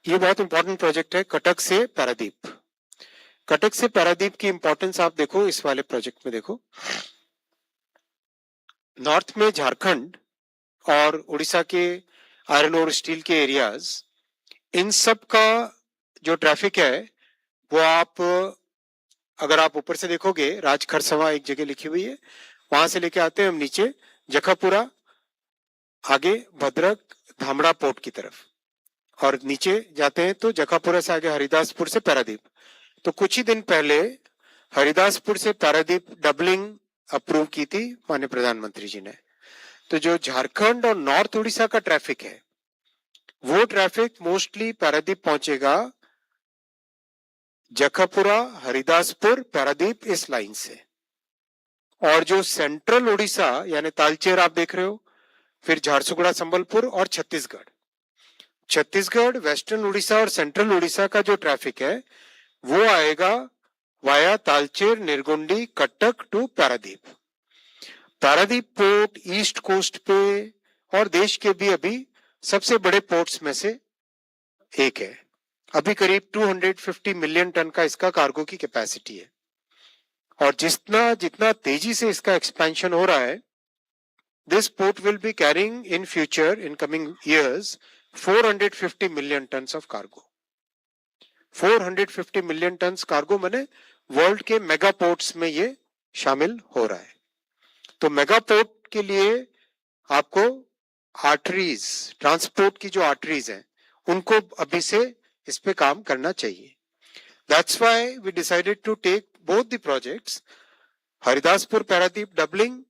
ये बहुत important project है, कटक से पारादीप। कटक से पारादीप की इंपॉर्टेंस आप देखो इस वाले प्रोजेक्ट में देखो। नॉर्थ में झारखंड और उड़ीसा के आयरन और स्टील के एरियाज, इन सब का जो ट्रैफिक है वो आप अगर आप ऊपर से देखोगे, राज खरसवा एक जगह लिखी हुई है, वहां से लेके आते हैं हम नीचे जखापुरा, आगे भद्रक, धामड़ा पोर्ट की तरफ, और नीचे जाते हैं तो जखापुरा से आगे हरिदासपुर से पारादीप। तो कुछ ही दिन पहले हरिदासपुर से पारादीप डबलिंग अप्रूव की थी माननीय प्रधानमंत्री जी ने। तो जो झारखंड और नॉर्थ उड़ीसा का ट्रैफिक है वो ट्रैफिक मोस्टली पारादीप पहुंचेगा, जखापुरा, हरिदासपुर, पारादीप, इस लाइन से। और जो सेंट्रल उड़ीसा यानी तालचेर आप देख रहे हो, फिर झारसुगुड़ा, संबलपुर और छत्तीसगढ़, वेस्टर्न उड़ीसा और सेंट्रल उड़ीसा का जो ट्रैफिक है वो आएगा via Talcher, Nirgundi, Cuttack to Paradip. Paradip port east coast पे और देश के भी अभी सबसे बड़े पोर्ट्स में से एक है। अभी करीब 250 मिलियन टन का इसका कार्गो की कैपेसिटी है, और जितना जितना तेजी से इसका एक्सपेंशन हो रहा है, this port will be carrying in future, in coming years, 450 million tons of cargo. 450 million ton cargo माने वर्ल्ड के मेगा पोर्ट्स में ये शामिल हो रहा है। तो मेगा पोर्ट के लिए आपको आर्टरीज, ट्रांसपोर्ट की जो आर्टरीज हैं, उनको अभी से इस पे काम करना चाहिए। That's why we decided to take both the projects, Haridaspur Paradip doubling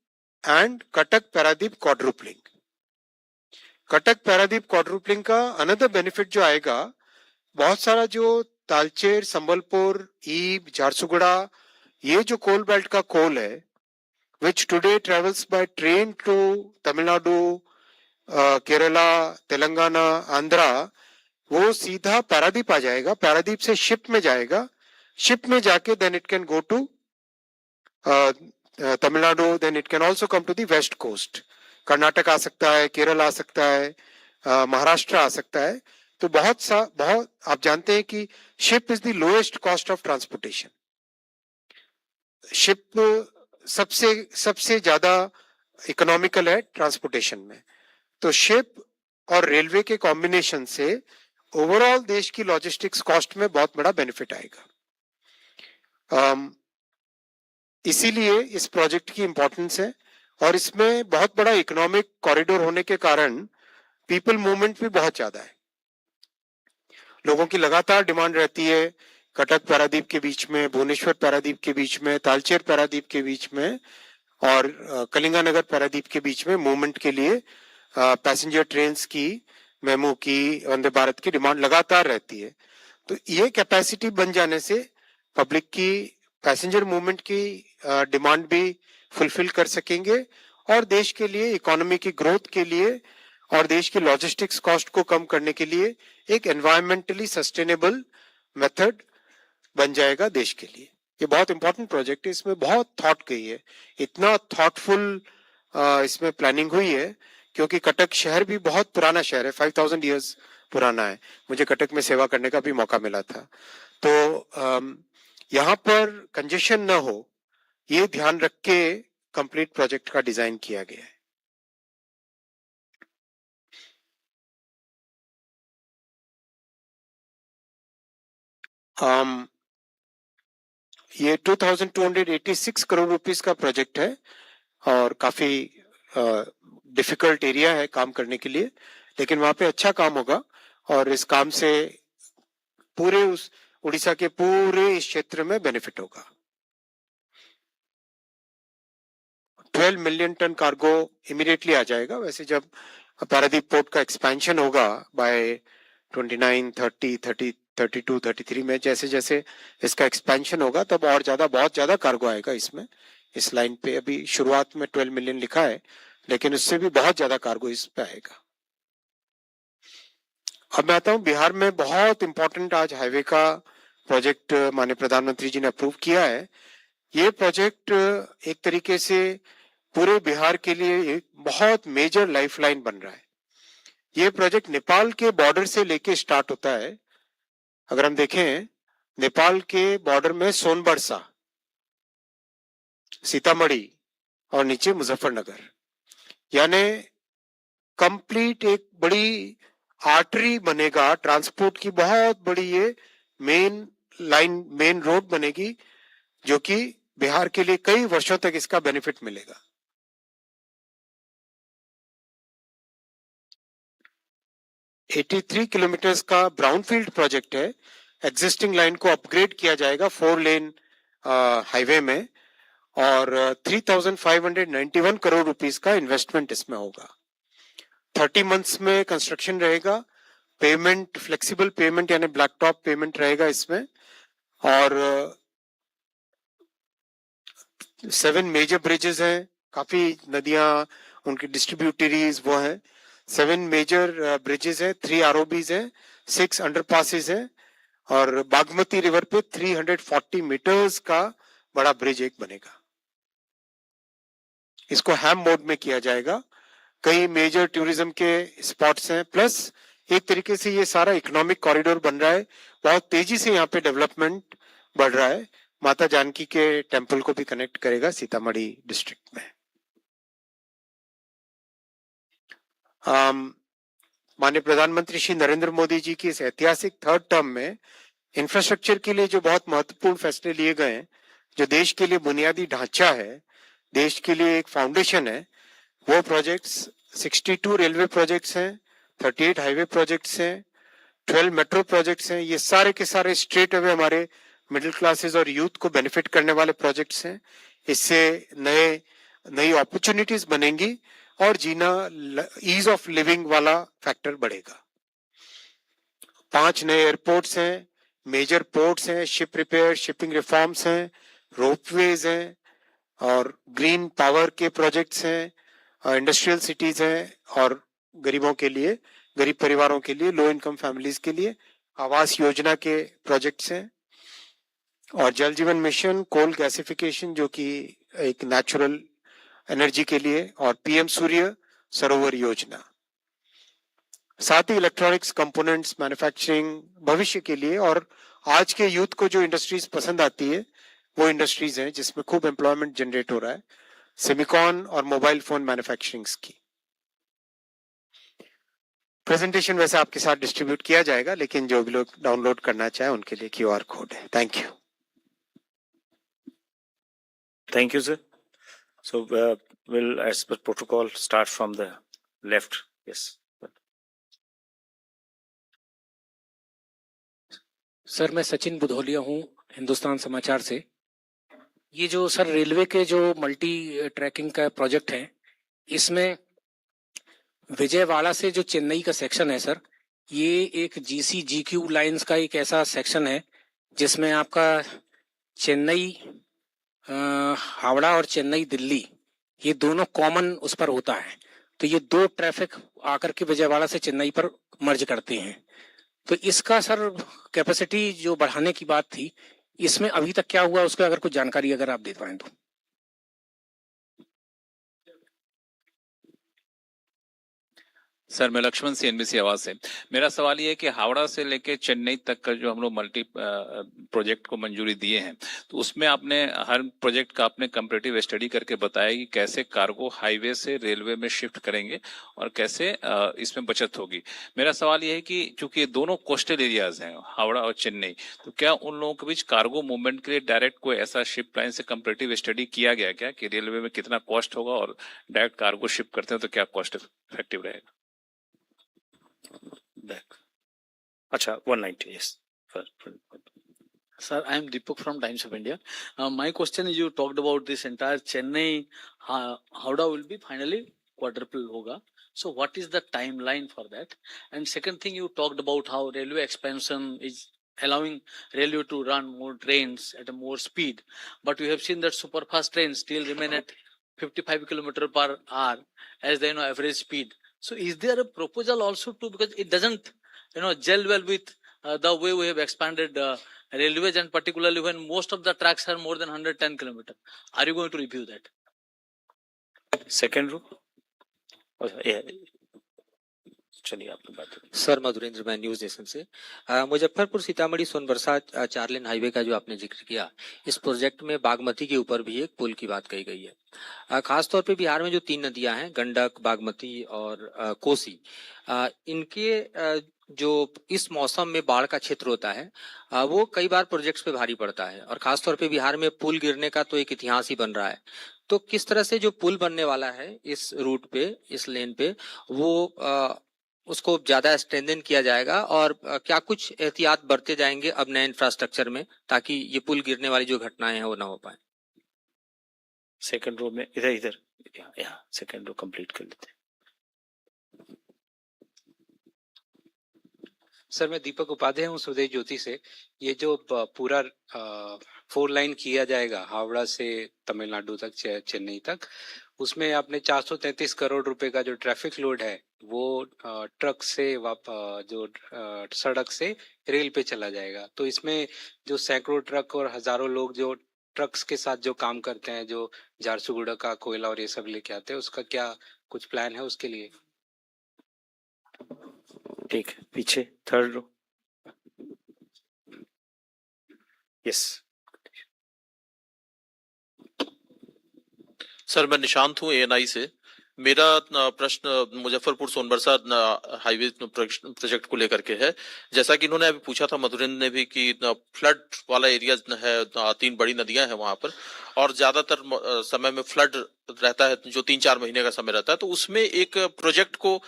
and Cuttack Paradip quadrupling. Cuttack Paradip quadrupling का अनदर बेनिफिट जो आएगा, बहुत सारा जो तालचेर, संबलपुर, ईब, झारसुगुड़ा, ये जो कोल बेल्ट का कोल है, which today travels by train to Tamil Nadu, Kerala, Telangana, Andhra, वो सीधा पारादीप आ जाएगा। पारादीप से शिप में जाएगा, शिप में जाके then it can go to Tamil Nadu, then it can also come to the west coast. Karnataka आ सकता है, केरल आ सकता है, महाराष्ट्र आ सकता है। तो बहुत आप जानते हैं कि ship is the lowest cost of transportation. Ship सबसे ज्यादा इकोनॉमिकल है ट्रांसपोर्टेशन में। तो शिप और रेलवे के कॉम्बिनेशन से ओवरऑल देश की लॉजिस्टिक्स कॉस्ट में बहुत बड़ा बेनिफिट आएगा। इसीलिए इस प्रोजेक्ट की इंपॉर्टेंस है, और इसमें बहुत बड़ा इकोनॉमिक कॉरिडोर होने के कारण पीपल मूवमेंट भी बहुत ज्यादा है। लोगों की लगातार डिमांड रहती है कटक पारादीप के बीच में, भुवनेश्वर पारादीप के बीच में, तालचेर पारादीप के बीच में और कलिंगानगर पारादीप के बीच में मूवमेंट के लिए पैसेंजर ट्रेन्स की, मेमू की, वंदे भारत की डिमांड लगातार रहती है। तो ये कैपेसिटी बन जाने से पब्लिक की पैसेंजर मूवमेंट की डिमांड भी फुलफिल कर सकेंगे, और देश के लिए, इकोनॉमी की ग्रोथ के लिए और देश की लॉजिस्टिक्स कॉस्ट को कम करने के लिए एक एनवायरमेंटली सस्टेनेबल मेथड बन जाएगा देश के लिए। ये बहुत इंपॉर्टेंट प्रोजेक्ट है, इसमें बहुत थॉट गई है, इतना थॉटफुल इसमें प्लानिंग हुई है, क्योंकि कटक शहर भी बहुत पुराना शहर है, 5000 ईयर्स पुराना है। मुझे कटक में सेवा करने का भी मौका मिला था। तो यहाँ पर कंजेशन ना हो, ये ध्यान रख के कंप्लीट प्रोजेक्ट का डिजाइन किया गया है। ये 2286 करोड़ रुपीस का प्रोजेक्ट है, और काफी डिफिकल्ट एरिया है काम करने के लिए, लेकिन वहां पे अच्छा काम होगा, और इस काम से पूरे उस उड़ीसा के पूरे इस क्षेत्र में बेनिफिट होगा। 12 मिलियन टन कार्गो इमीडिएटली आ जाएगा। वैसे जब पारादीप पोर्ट का एक्सपेंशन होगा बाय 29, 30, 30, 32, 33 में, जैसे जैसे इसका एक्सपेंशन होगा तब और ज्यादा, बहुत ज्यादा कार्गो आएगा इसमें। इस लाइन पे अभी शुरुआत में 12 मिलियन लिखा है, लेकिन उससे भी बहुत ज्यादा कार्गो इस पे आएगा। अब मैं आता हूँ बिहार में बहुत इंपॉर्टेंट आज हाईवे का प्रोजेक्ट माननीय प्रधानमंत्री जी ने अप्रूव किया है। ये प्रोजेक्ट एक तरीके से पूरे बिहार के लिए एक बहुत मेजर लाइफलाइन बन रहा है। ये प्रोजेक्ट नेपाल के बॉर्डर से लेके स्टार्ट होता है अगर हम देखें नेपाल के बॉर्डर में सोनबरसा, सीतामढ़ी और नीचे मुजफ्फरनगर, यानी कंप्लीट एक बड़ी आर्टरी बनेगा, ट्रांसपोर्ट की बहुत बड़ी ये मेन लाइन, मेन रोड बनेगी, जो कि बिहार के लिए कई वर्षों तक इसका बेनिफिट मिलेगा। 83 किलोमीटर का ब्राउनफील्ड प्रोजेक्ट है। एग्जिस्टिंग लाइन को अपग्रेड किया जाएगा 4 लेन हाईवे में, और 3,591 करोड़ रुपीस का इन्वेस्टमेंट इसमें होगा। 30 मंथ्स में कंस्ट्रक्शन रहेगा। पेमेंट फ्लेक्सिबल पेमेंट यानी ब्लैक टॉप पेमेंट रहेगा इसमें, और 7 मेजर ब्रिजेस हैं, काफी नदियां उनकी डिस्ट्रीब्यूटरीज वो हैं। 7 मेजर ब्रिजेस हैं, 3 आरओबीज हैं, 6 अंडरपासेस हैं, और बागमती रिवर पे 340 मीटर्स का बड़ा ब्रिज एक बनेगा। इसको हैम मोड में किया जाएगा। कई मेजर टूरिज्म के स्पॉट्स हैं, प्लस एक तरीके से ये सारा इकोनॉमिक कॉरिडोर बन रहा है। बहुत तेजी से यहाँ पे डेवलपमेंट बढ़ रहा है। माता जानकी के टेम्पल को भी कनेक्ट करेगा सीतामढ़ी डिस्ट्रिक्ट में। माननीय प्रधानमंत्री श्री नरेंद्र मोदी जी की इस ऐतिहासिक 3rd टर्म में इंफ्रास्ट्रक्चर के लिए जो बहुत महत्वपूर्ण फैसले लिए गए हैं, जो देश के लिए बुनियादी ढांचा है, देश के लिए एक फाउंडेशन है, वो प्रोजेक्ट्स 62 रेलवे प्रोजेक्ट्स हैं, 38 हाईवे प्रोजेक्ट्स हैं, 12 मेट्रो प्रोजेक्ट्स हैं। ये सारे के सारे स्ट्रेट अवे हमारे मिडिल क्लासेस और यूथ को बेनिफिट करने वाले प्रोजेक्ट्स हैं। इससे नई अपॉर्चुनिटीज बनेंगी और जीना, ईज ऑफ लिविंग वाला फैक्टर बढ़ेगा। 5 नए एयरपोर्ट्स हैं, मेजर पोर्ट्स हैं, शिप रिपेयर, शिपिंग रिफॉर्म्स हैं, रोपवेज हैं, और ग्रीन पावर के प्रोजेक्ट्स हैं, इंडस्ट्रियल सिटीज हैं, और गरीबों के लिए, गरीब परिवारों के लिए, लो इनकम फैमिलीज के लिए आवास योजना के प्रोजेक्ट्स हैं, और जल जीवन मिशन, कोल गैसिफिकेशन जो कि एक नेचुरल एनर्जी के लिए, और पीएम सूर्य सरोवर योजना। साथ ही इलेक्ट्रॉनिक्स कंपोनेंट्स मैन्युफैक्चरिंग भविष्य के लिए, और आज के यूथ को जो इंडस्ट्रीज पसंद आती है वो इंडस्ट्रीज हैं जिसमें खूब एम्प्लॉयमेंट जनरेट हो रहा है, सेमिकॉन और मोबाइल फोन मैन्युफैक्चरिंग की। प्रेजेंटेशन वैसे आपके साथ डिस्ट्रीब्यूट किया जाएगा, लेकिन जो भी लोग डाउनलोड करना चाहे उनके लिए QR कोड है। Thank you. Thank you, sir. So we'll, as per protocol, start from the left. Yes. Sir, मैं सचिन बुधोलिया हूँ, हिंदुस्तान समाचार से। ये जो सर रेलवे के जो मल्टी ट्रैकिंग का प्रोजेक्ट है, इसमें विजयवाड़ा से जो चेन्नई का सेक्शन है सर, ये एक GC/GQ लाइंस का एक ऐसा सेक्शन है जिसमें आपका चेन्नई हावड़ा और चेन्नई दिल्ली, ये दोनों कॉमन उस पर होता है। तो ये 2 ट्रैफिक आकर के विजयवाड़ा से चेन्नई पर मर्ज करते हैं। तो इसका सर कैपेसिटी जो बढ़ाने की बात थी, इसमें अभी तक क्या हुआ, उसका अगर कुछ जानकारी अगर आप दे पाएं तो। सर, मैं लक्ष्मण सी, NBC आवाज से। मेरा सवाल ये है कि हावड़ा से लेके चेन्नई तक का जो हम लोग मल्टी प्रोजेक्ट को मंजूरी दिए हैं, तो उसमें आपने हर प्रोजेक्ट का आपने कंपैरेटिव स्टडी करके बताया कि कैसे कार्गो हाईवे से रेलवे में शिफ्ट करेंगे और कैसे इसमें बचत होगी। मेरा सवाल ये है कि चूंकि ये दोनों कोस्टल एरियाज हैं, हावड़ा और चेन्नई, तो क्या उन लोगों के बीच कार्गो मूवमेंट के लिए डायरेक्ट कोई ऐसा शिप लाइन से कंपैरेटिव स्टडी किया गया क्या कि रेलवे में कितना कॉस्ट होगा और डायरेक्ट कार्गो शिप करते हैं तो क्या कॉस्ट इफेक्टिव रहेगा? Back. Acha, 190, yes. Sir, I am Deepak from Times of India. My question is, you talked about this entire Chennai Howrah will be finally quadruple hoga. So what is the timeline for that? And second thing, you talked about how railway expansion is allowing railway to run more trains at a more speed. But we have seen that superfast trains still remain at 55 km per hour as the average speed. So is there a proposal also to, because it doesn't gel well with the way we have expanded railways, and particularly when most of the tracks are more than 110 km. Are you going to review that? Second row? Oh, yeah. चलिए आपकी बात करिए। Sir Madhurendra, मैं news nation से। Muzaffarpur Sitamarhi Sonbarsa 4 lane highway का जो आपने जिक्र किया, इस प्रोजेक्ट में बागमती के ऊपर भी एक पुल की बात कही गई है। खास तौर पे बिहार में जो 3 नदियां हैं, गंडक, बागमती और कोसी, इनके जो इस मौसम में बाढ़ का क्षेत्र होता है, वो कई बार प्रोजेक्ट्स पे भारी पड़ता है, और खास तौर पे बिहार में पुल गिरने का तो एक इतिहास ही बन रहा है। तो किस तरह से जो पुल बनने वाला है इस रूट पे, इस लेन पे, वो उसको ज्यादा स्ट्रेंथन किया जाएगा, और क्या कुछ एहतियात बरते जाएंगे अब नए इंफ्रास्ट्रक्चर में, ताकि ये पुल गिरने वाली जो घटनाएं हैं वो ना हो पाए? सेकंड रो में इधर इधर यहाँ सेकंड रो कंप्लीट कर लेते हैं। सर मैं दीपक उपाध्याय हूँ स्वदेश ज्योति से। ये जो पूरा 4 लाइन किया जाएगा हावड़ा से तमिलनाडु तक, चेन्नई तक, उसमें आपने 433 करोड़ रुपए का जो ट्रैफिक लोड है वो ट्रक से जो सड़क से रेल पे चला जाएगा। तो इसमें जो सैकड़ों ट्रक और हजारों लोग जो ट्रक्स के साथ जो काम करते हैं, जो झारसुगुड़ा का कोयला और ये सब लेके आते हैं, उसका क्या कुछ प्लान है उसके लिए? ठीक है, पीछे थर्ड रो। यस सर मैं निशांत हूँ एएनआई से। मेरा प्रश्न मुजफ्फरपुर सोनबरसा हाईवे प्रोजेक्ट को लेकर के है। जैसा कि इन्होंने अभी पूछा था, मधुरेंद्र ने भी, कि फ्लड वाला एरिया है, 3 बड़ी नदियां हैं वहां पर, और ज्यादातर समय में फ्लड रहता है, जो 3-4 महीने का समय रहता है। तो उसमें एक प्रोजेक्ट को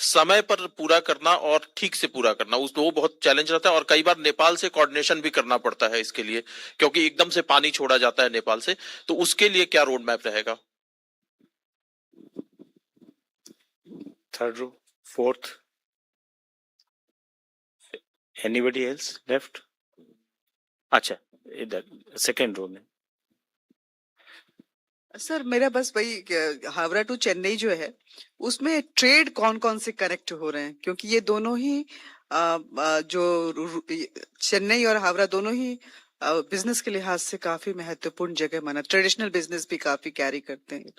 समय पर पूरा करना और ठीक से पूरा करना, वो बहुत चैलेंज रहता है, और कई बार नेपाल से कोऑर्डिनेशन भी करना पड़ता है इसके लिए, क्योंकि एकदम से पानी छोड़ा जाता है नेपाल से। तो उसके लिए क्या रोड मैप रहेगा? Third row, fourth, anybody else left? अच्छा, इधर सेकंड रो में। सर मेरा बस वही हावड़ा टू चेन्नई जो है, उसमें ट्रेड कौन कौन से कनेक्ट हो रहे हैं? क्योंकि ये दोनों ही चेन्नई और हावड़ा दोनों ही बिजनेस के लिहाज से काफी महत्वपूर्ण जगह माना, ट्रेडिशनल बिजनेस भी काफी कैरी करते हैं।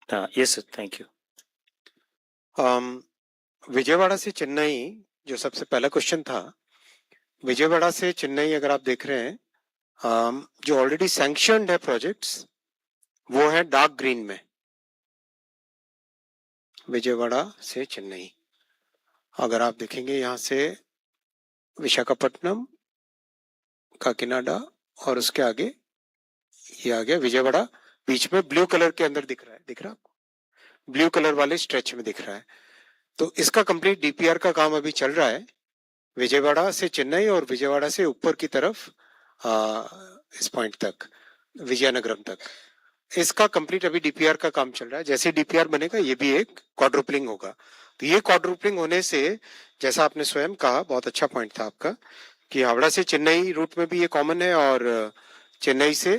Yes sir, thank you. Vijayawada से चेन्नई, जो सबसे पहला क्वेश्चन था, विजयवाड़ा से चेन्नई अगर आप देख रहे हैं, जो ऑलरेडी सैंक्शनड है प्रोजेक्ट्स, वो है डार्क ग्रीन में। विजयवाड़ा से चेन्नई अगर आप देखेंगे, यहाँ से विशाखापट्टनम, काकीनाडा, और उसके आगे ये आ गया विजयवाड़ा। बीच में ब्लू कलर के अंदर दिख रहा है, दिख रहा है आपको? ब्लू कलर वाले स्ट्रेच में दिख रहा है। तो इसका कंप्लीट डीपीआर का काम अभी चल रहा है, विजयवाड़ा से चेन्नई और विजयवाड़ा से ऊपर की तरफ इस पॉइंट तक, विजयनगरम तक। इसका कंप्लीट अभी डीपीआर का काम चल रहा है। जैसे डीपीआर बनेगा, ये भी एक क्वाड्रुपलिंग होगा। तो ये क्वाड्रुपलिंग होने से, जैसा आपने स्वयं कहा, बहुत अच्छा पॉइंट था आपका, कि हावड़ा से चेन्नई रूट में भी ये कॉमन है, और चेन्नई से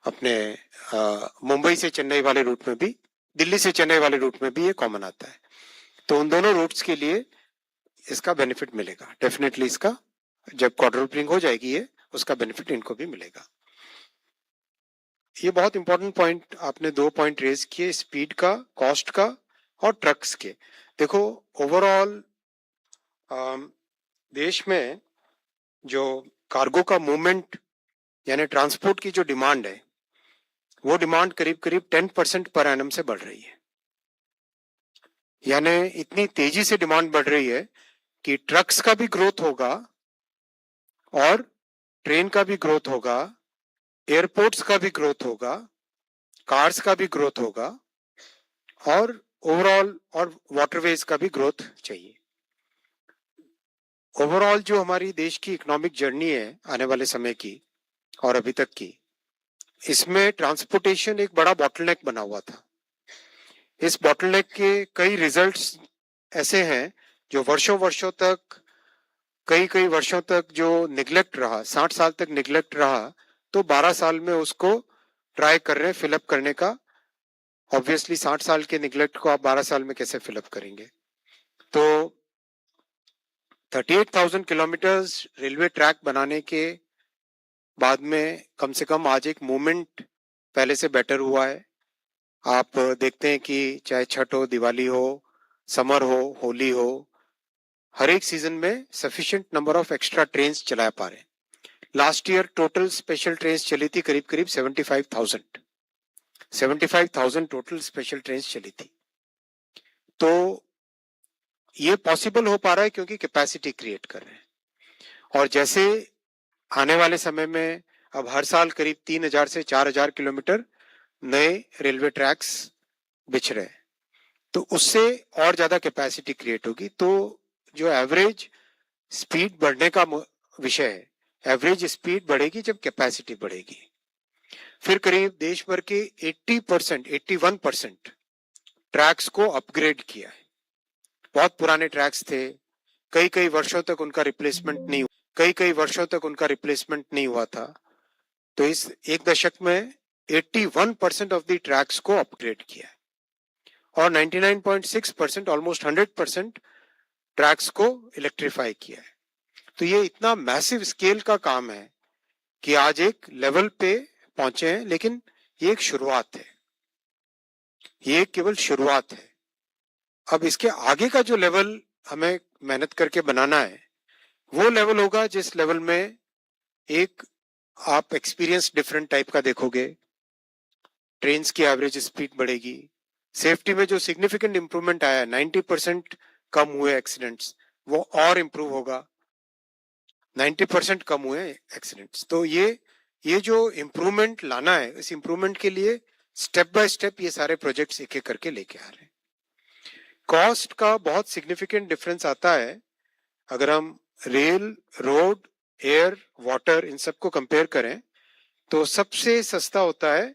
अपने मुंबई से चेन्नई वाले रूट में भी, दिल्ली से चेन्नई वाले रूट में भी ये कॉमन आता है। तो उन दोनों रूट्स के लिए इसका बेनिफिट मिलेगा डेफिनेटली। इसका जब क्वाड्रुपलिंग हो जाएगी, ये उसका बेनिफिट इनको भी मिलेगा। ये बहुत इंपॉर्टेंट पॉइंट आपने 2 पॉइंट रेज किए, स्पीड का, कॉस्ट का, और ट्रक्स के। देखो ओवरऑल देश में जो कार्गो का मूवमेंट यानी ट्रांसपोर्ट की जो डिमांड है, वो डिमांड करीब करीब 10% पर एनम से बढ़ रही है। यानी इतनी तेजी से डिमांड बढ़ रही है कि ट्रक्स का भी ग्रोथ होगा, और ट्रेन का भी ग्रोथ होगा, एयरपोर्ट्स का भी ग्रोथ होगा, कार्स का भी ग्रोथ होगा, और ओवरऑल और वाटरवेज का भी ग्रोथ चाहिए। ओवरऑल जो हमारी देश की इकोनॉमिक जर्नी है आने वाले समय की और अभी तक की, इसमें ट्रांसपोर्टेशन एक बड़ा बॉटलनेक बना हुआ था। इस बॉटलनेक के कई रिजल्ट्स ऐसे हैं जो वर्षों वर्षों तक, कई वर्षों तक जो निगलेक्ट रहा, 60 साल तक निगलेक्ट रहा, तो 12 साल में उसको ट्राई कर रहे हैं फिलअप करने का। ऑब्वियसली 60 साल के निगलेक्ट को आप 12 साल में कैसे फिलअप करेंगे? तो 38,000 किलोमीटर्स रेलवे ट्रैक बनाने के बाद में कम से कम आज एक मूवमेंट पहले से बेटर हुआ है। आप देखते हैं कि चाहे छठ हो, दिवाली हो, समर हो, होली हो, हर एक सीजन में sufficient number of extra train चला पा रहे हैं। Last year total special train चली थी करीब करीब 75,000 टोटल स्पेशल ट्रेन चली थी। तो ये पॉसिबल हो पा रहा है क्योंकि कैपेसिटी क्रिएट कर रहे हैं। और जैसे आने वाले समय में अब हर साल करीब 3,000 से 4,000 किलोमीटर नए रेलवे ट्रैक्स बिछ रहे हैं, तो उससे और ज्यादा कैपेसिटी क्रिएट होगी। तो जो एवरेज स्पीड बढ़ने का विषय है, एवरेज स्पीड बढ़ेगी जब कैपेसिटी बढ़ेगी। फिर करीब देश भर के 80%, 81% ट्रैक्स को अपग्रेड किया है। बहुत पुराने ट्रैक्स थे, कई वर्षों तक उनका रिप्लेसमेंट नहीं हुआ था। तो इस एक दशक में 81% ऑफ द ट्रैक्स को अपग्रेड किया है और 99.6%, ऑलमोस्ट 100% ट्रैक्स को इलेक्ट्रीफाई किया है। तो ये इतना मैसिव स्केल का काम है कि आज एक लेवल पे पहुंचे हैं, लेकिन ये एक शुरुआत है, ये केवल शुरुआत है। अब इसके आगे का जो लेवल हमें मेहनत करके बनाना है, वो लेवल होगा जिस लेवल में एक आप एक्सपीरियंस डिफरेंट टाइप का देखोगे, ट्रेन की एवरेज स्पीड बढ़ेगी, सेफ्टी में जो सिग्निफिकेंट इंप्रूवमेंट आया है, 90% कम हुए एक्सीडेंट्स, वो और इंप्रूव होगा। 90% कम हुए एक्सीडेंट्स। तो ये जो इंप्रूवमेंट लाना है, इस इंप्रूवमेंट के लिए स्टेप बाय स्टेप ये सारे प्रोजेक्ट्स एक एक करके लेके आ रहे हैं। कॉस्ट का बहुत सिग्निफिकेंट डिफरेंस आता है अगर हम rail, road, air, water in सबको कंपेयर करें, तो सबसे सस्ता होता है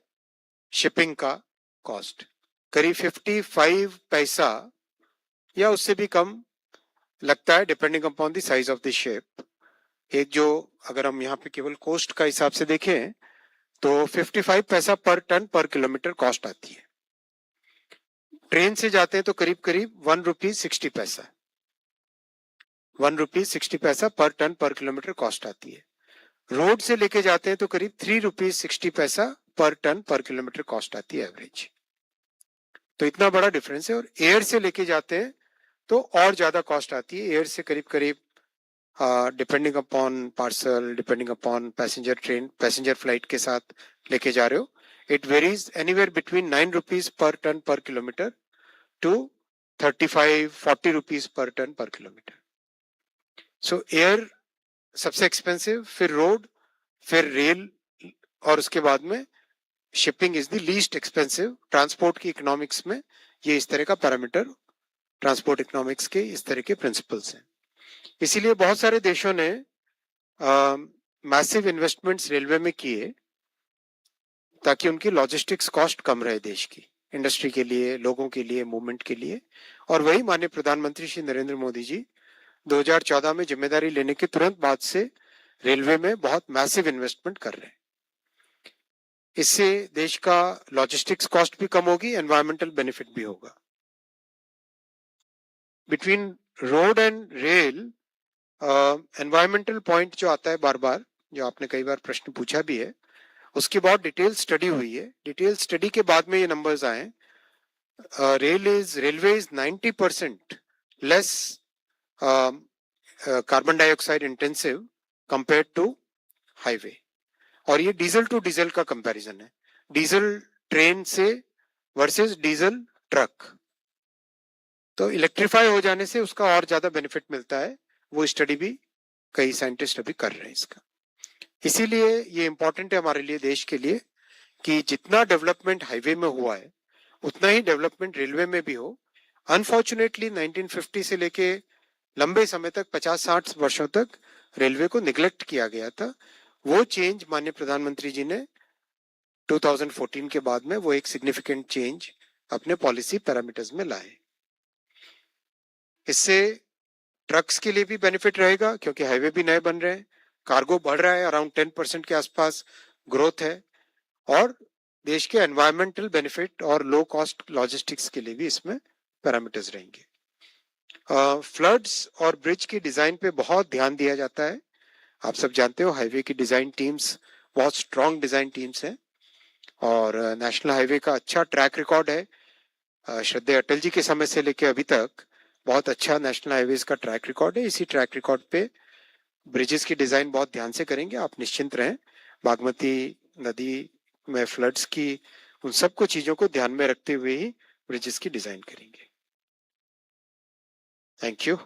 शिपिंग का कॉस्ट, करीब 55 पैसा या उससे भी कम लगता है, depending upon the size of the ship. एक जो अगर हम यहाँ पे केवल कॉस्ट का हिसाब से देखें तो 55 पैसा पर टन पर किलोमीटर कॉस्ट आती है। ट्रेन से जाते हैं तो करीब करीब 1 रुपीज 60 पैसा, 1 रुपीज 60 पैसा पर टन पर किलोमीटर कॉस्ट आती है। रोड से लेके जाते हैं तो करीब 3 रुपीज 60 पैसा पर टन पर किलोमीटर कॉस्ट आती है एवरेज। तो इतना बड़ा डिफरेंस है। और एयर से लेके जाते हैं तो और ज्यादा कॉस्ट आती है। एयर से करीब करीब depending upon parcel, depending upon passenger train, passenger flight के साथ लेके जा रहे हो, it varies anywhere between 9 rupees per ton per kilometre to 35-40 rupees per ton per kilometre. So air सबसे एक्सपेंसिव, फिर रोड, फिर रेल, और उसके बाद में shipping is the least expensive. Transport की इकोनॉमिक्स में ये इस तरह का पैरामीटर, ट्रांसपोर्ट इकोनॉमिक्स के इस तरह के प्रिंसिपल्स हैं। इसीलिए बहुत सारे देशों ने मैसिव इन्वेस्टमेंट्स रेलवे में किए ताकि उनकी लॉजिस्टिक्स कॉस्ट कम रहे, देश की इंडस्ट्री के लिए, लोगों के लिए, मूवमेंट के लिए। और वही माननीय प्रधानमंत्री श्री नरेंद्र मोदी जी 2014 में जिम्मेदारी लेने के तुरंत बाद से रेलवे में बहुत मैसिव इन्वेस्टमेंट कर रहे हैं। इससे देश का लॉजिस्टिक्स कॉस्ट भी कम होगी, एनवायरमेंटल बेनिफिट भी होगा। Between road and rail environmental point जो आता है बार बार, जो आपने कई बार प्रश्न पूछा भी है, उसकी बहुत डिटेल स्टडी हुई है। डिटेल स्टडी के बाद में ये नंबर्स आए, railway is 90% less carbon dioxide intensive compare to highway. और ये डीजल टू डीजल का कंपैरिजन है, डीजल ट्रेन से वर्सेस डीजल ट्रक। तो इलेक्ट्रीफाई हो जाने से उसका और ज्यादा बेनिफिट मिलता है। वो स्टडी भी कई साइंटिस्ट अभी कर रहे हैं इसका। इसीलिए ये इंपॉर्टेंट है हमारे लिए, देश के लिए, कि जितना डेवलपमेंट हाईवे में हुआ है उतना ही डेवलपमेंट रेलवे में भी हो। अनफॉर्चुनेटली 1950 से लेके लंबे समय तक, 50-60 वर्षों तक रेलवे को निगलेक्ट किया गया था। वो चेंज माननीय प्रधानमंत्री जी ने 2014 के बाद में वो एक सिग्निफिकेंट चेंज अपने पॉलिसी पैरामीटर्स में लाए। इससे ट्रक्स के लिए भी बेनिफिट रहेगा क्योंकि हाईवे भी नए बन रहे हैं, कार्गो बढ़ रहा है, अराउंड 10% के आसपास ग्रोथ है, और देश के एनवायरमेंटल बेनिफिट और लो कॉस्ट लॉजिस्टिक्स के लिए भी इसमें पैरामीटर्स रहेंगे। फ्लड्स और ब्रिज की डिजाइन पे बहुत ध्यान दिया जाता है। आप सब जानते हो हाईवे की डिजाइन टीम्स बहुत स्ट्रॉन्ग डिजाइन टीम्स हैं, और नेशनल हाईवे का अच्छा ट्रैक रिकॉर्ड है। श्रद्धेय अटल जी के समय से लेके अभी तक बहुत अच्छा नेशनल हाईवेज का ट्रैक रिकॉर्ड है। इसी ट्रैक रिकॉर्ड पे ब्रिजेस की डिजाइन बहुत ध्यान से करेंगे, आप निश्चिंत रहें। बागमती नदी में फ्लड्स की उन सबको चीजों को ध्यान में रखते हुए ही ब्रिजेस की डिजाइन करेंगे। Thank you.